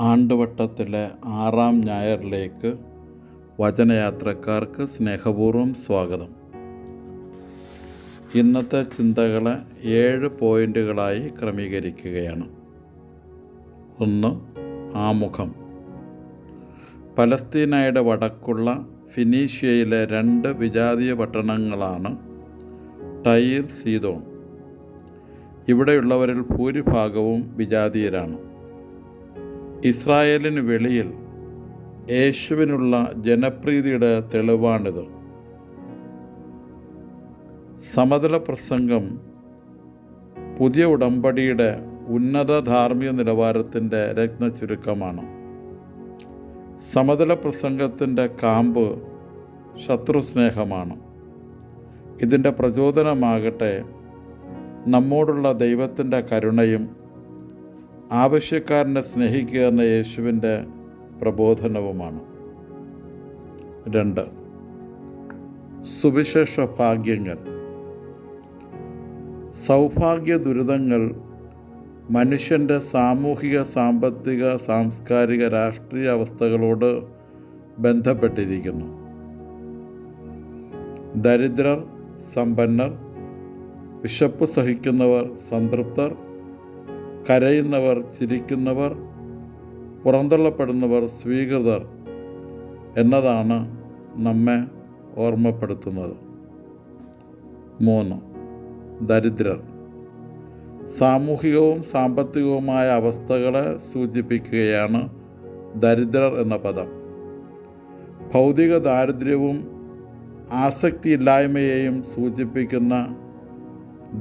ആണ്ടുവട്ടത്തിലെ 6-ാം ഞായറിലേക്ക് വചനയാത്രക്കാർക്ക് സ്നേഹപൂർവ്വം സ്വാഗതം. ഇന്നത്തെ ചിന്തകളെ 7 പോയിൻ്റുകളായി ക്രമീകരിക്കുകയാണ്. 1. ആമുഖം. പലസ്തീനയുടെ വടക്കുള്ള ഫിനീഷ്യയിലെ 2 വിജാതീയ പട്ടണങ്ങളാണ് ടൈർ, സീദോൻ. ഇവിടെയുള്ളവരിൽ ഭൂരിഭാഗവും വിജാതീയരാണ്. ഇസ്രായേലിന് വെളിയിൽ യേശുവിനുള്ള ജനപ്രീതിയുടെ തെളിവാണിത്. സമതല പ്രസംഗം പുതിയ ഉടമ്പടിയുടെ ഉന്നത ധാർമ്മിക നിലവാരത്തിൻ്റെ രത്നചുരുക്കമാണ്. സമതല പ്രസംഗത്തിൻ്റെ കാമ്പ് ശത്രുസ്നേഹമാണ്. ഇതിൻ്റെ പ്രചോദനമാകട്ടെ നമ്മോടുള്ള ദൈവത്തിൻ്റെ കരുണയും ആവശ്യക്കാരനെ സ്നേഹിക്കുക എന്ന യേശുവിൻ്റെ പ്രബോധനവുമാണ്. 2. സുവിശേഷ ഭാഗ്യങ്ങൾ. സൗഭാഗ്യ ദുരിതങ്ങൾ മനുഷ്യൻ്റെ സാമൂഹിക, സാമ്പത്തിക, സാംസ്കാരിക, രാഷ്ട്രീയ അവസ്ഥകളോട് ബന്ധപ്പെട്ടിരിക്കുന്നു. ദരിദ്രർ സമ്പന്നർ, വിശപ്പ് സഹിക്കുന്നവർ സംതൃപ്തർ, കരയുന്നവർ ചിരിക്കുന്നവർ, പുറന്തള്ളപ്പെടുന്നവർ സ്വീകൃതർ എന്നതാണ് നമ്മെ ഓർമ്മപ്പെടുത്തുന്നത്. 3. ദരിദ്രർ. സാമൂഹികവും സാമ്പത്തികവുമായ അവസ്ഥകളെ സൂചിപ്പിക്കുകയാണ് ദരിദ്രർ എന്ന പദം. ഭൗതിക ദാരിദ്ര്യവും ആസക്തിയില്ലായ്മയെയും സൂചിപ്പിക്കുന്ന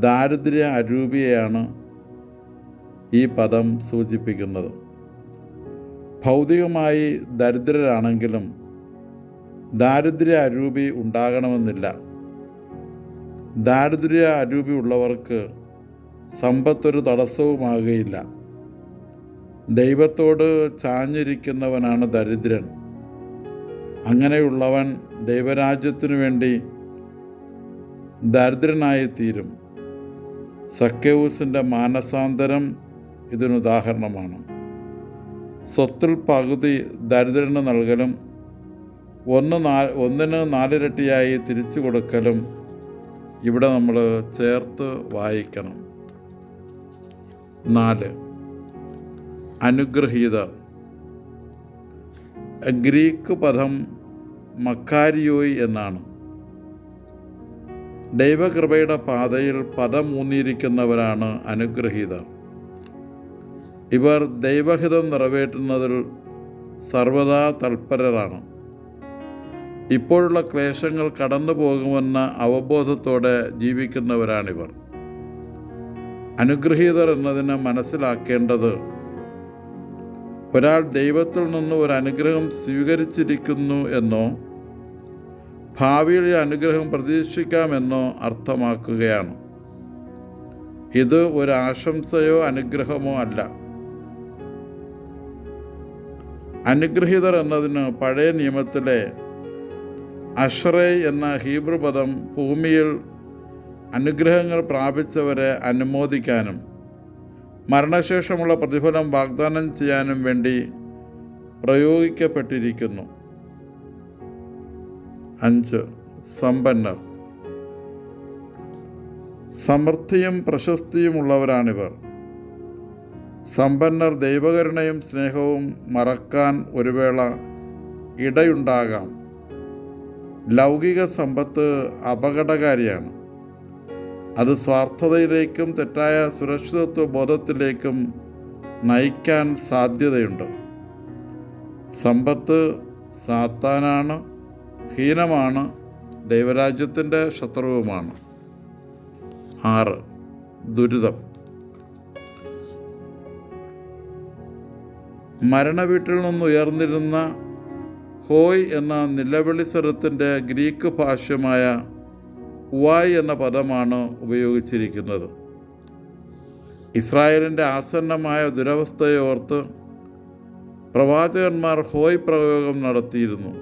ദാരിദ്ര്യ അരൂപിയെയാണ് ഈ പദം സൂചിപ്പിക്കുന്നത്. ഭൗതികമായി ദരിദ്രരാണെങ്കിലും ദാരിദ്ര്യ അരൂപി ഉണ്ടാകണമെന്നില്ല. ദാരിദ്ര്യ അരൂപി ഉള്ളവർക്ക് സമ്പത്തൊരു തടസ്സവുമാകുകയില്ല. ദൈവത്തോട് ചാഞ്ഞിരിക്കുന്നവനാണ് ദരിദ്രൻ. അങ്ങനെയുള്ളവൻ ദൈവരാജ്യത്തിനു വേണ്ടി ദരിദ്രനായിത്തീരും. സക്കേവൂസിൻ്റെ മാനസാന്തരം ഇതിനുദാഹരണമാണ്. സ്വത്തിൽ പകുതി ദരിദ്രന് നൽകലും 1 4 ഇരട്ടിയായി തിരിച്ചു കൊടുക്കലും ഇവിടെ നമ്മൾ ചേർത്ത് വായിക്കണം. 4. അനുഗ്രഹീതർ. ഗ്രീക്ക് പദം മക്കാരിയോയ് എന്നാണ്. ദൈവകൃപയുടെ പാതയിൽ പദമൂന്നിയിരിക്കുന്നവരാണ് അനുഗ്രഹീതർ. ഇവർ ദൈവഹിതം നിറവേറ്റുന്നതിൽ സർവദാ തൽപരരാണ്. ഇപ്പോഴുള്ള ക്ലേശങ്ങൾ കടന്നു പോകുമെന്ന അവബോധത്തോടെ ജീവിക്കുന്നവരാണിവർ. അനുഗ്രഹീതർ എന്നതിനെ മനസ്സിലാക്കേണ്ടത് ഒരാൾ ദൈവത്തിൽ നിന്ന് ഒരു അനുഗ്രഹം സ്വീകരിച്ചിരിക്കുന്നു എന്നോ ഭാവിയിൽ അനുഗ്രഹം പ്രതീക്ഷിക്കാമെന്നോ അർത്ഥമാക്കുകയാണ്. ഇത് ഒരു ആശംസയോ അനുഗ്രഹമോ അല്ല. അനുഗ്രഹീതർ എന്നതിന് പഴയ നിയമത്തിലെ അഷ്റേ എന്ന ഹീബ്രു പദം ഭൂമിയിൽ അനുഗ്രഹങ്ങൾ പ്രാപിച്ചവരെ അനുമോദിക്കാനും മരണശേഷമുള്ള പ്രതിഫലം വാഗ്ദാനം ചെയ്യാനും വേണ്ടി പ്രയോഗിക്കപ്പെട്ടിരിക്കുന്നു. 5. സമ്പന്നർ. സമൃദ്ധിയും പ്രശസ്തിയുമുള്ളവരാണിവർ. സമ്പന്നർ ദൈവകരുണയും സ്നേഹവും മറക്കാൻ ഒരു വേള ഇടയുണ്ടാകാം. ലൗകിക സമ്പത്ത് അപകടകാരിയാണ്. അത് സ്വാർത്ഥതയിലേക്കും തെറ്റായ സുരക്ഷിതത്വ ബോധത്തിലേക്കും നയിക്കാൻ സാധ്യതയുണ്ട്. സമ്പത്ത് സാത്താനാണ്, ഹീനമാണ്, ദൈവരാജ്യത്തിൻ്റെ ശത്രുവുമാണ്. 6. ദുരിതം. മരണവീട്ടിൽ നിന്നുയർന്നിരുന്ന ഹോയ് എന്ന നിലവിളി സ്വരത്തിൻ്റെ ഗ്രീക്ക് ഭാഷ്യമായ ഉവായ് എന്ന പദമാണ് ഉപയോഗിച്ചിരിക്കുന്നത്. ഇസ്രായേലിൻ്റെ ആസന്നമായ ദുരവസ്ഥയെ ഓർത്ത് പ്രവാചകന്മാർ ഹോയ് പ്രയോഗം നടത്തിയിരുന്നു.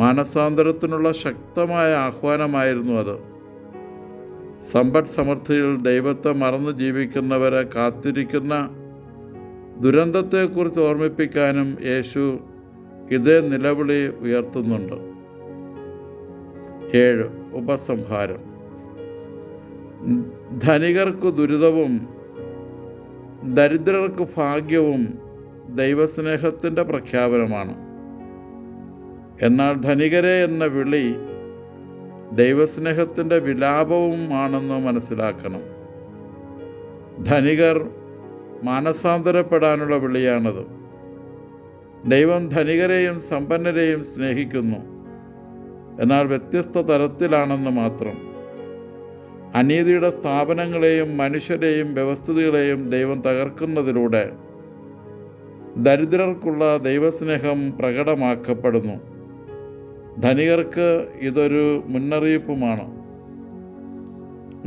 മാനസാന്തരത്തിനുള്ള ശക്തമായ ആഹ്വാനമായിരുന്നു അത്. സമ്പദ് സമൃദ്ധിയിൽ ദൈവത്തെ മറന്നു ജീവിക്കുന്നവരെ കാത്തിരിക്കുന്ന ദുരന്തത്തെക്കുറിച്ച് ഓർമ്മിപ്പിക്കാനും യേശു ഇതേ നിലവിളി ഉയർത്തുന്നുണ്ട്. 7. ഉപസംഹാരം. ധനികർക്ക് ദുരിതവും ദരിദ്രർക്ക് ഭാഗ്യവും ദൈവസ്നേഹത്തിൻ്റെ പ്രഖ്യാപനമാണ്. എന്നാൽ ധനികരെ എന്ന വിളി ദൈവസ്നേഹത്തിൻ്റെ വിലാപവും ആണെന്ന് മനസ്സിലാക്കണം. ധനികർ മാനസാന്തരപ്പെടാനുള്ള വിളിയാണത്. ദൈവം ധനികരെയും സമ്പന്നരെയും സ്നേഹിക്കുന്നു, എന്നാൽ വ്യത്യസ്ത തരത്തിലാണെന്ന് മാത്രം. അനീതിയുടെ സ്ഥാപനങ്ങളെയും മനുഷ്യരെയും വ്യവസ്ഥിതികളെയും ദൈവം തകർക്കുന്നതിലൂടെ ദരിദ്രർക്കുള്ള ദൈവസ്നേഹം പ്രകടമാക്കപ്പെടുന്നു. ധനികർക്ക് ഇതൊരു മുന്നറിയിപ്പുമാണ്.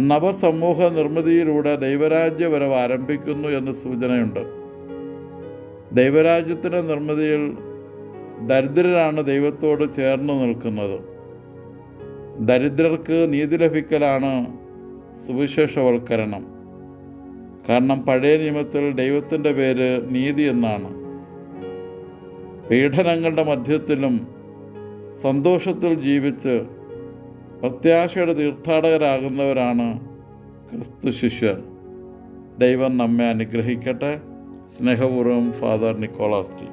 നവസമൂഹ നിർമ്മിതിയിലൂടെ ദൈവരാജ്യവരവ് ആരംഭിക്കുന്നു എന്ന് സൂചനയുണ്ട്. ദൈവരാജ്യത്തിൻ്റെ നിർമ്മിതിയിൽ ദരിദ്രരാണ് ദൈവത്തോട് ചേർന്ന് നിൽക്കുന്നത്. ദരിദ്രർക്ക് നീതി ലഭിക്കലാണ് സുവിശേഷവൽക്കരണം. കാരണം പഴയ നിയമത്തിൽ ദൈവത്തിൻ്റെ പേര് നീതി എന്നാണ്. പീഡനങ്ങളുടെ മധ്യത്തിലും സന്തോഷത്തിൽ ജീവിച്ച് പ്രത്യാശയുടെ തീർത്ഥാടകരാകുന്നവരാണ് ക്രിസ്തു ശിഷ്യർ. ദൈവം നമ്മെ അനുഗ്രഹിക്കട്ടെ. സ്നേഹപൂർവ്വം ഫാദർ നിക്കോളാസ് ടി.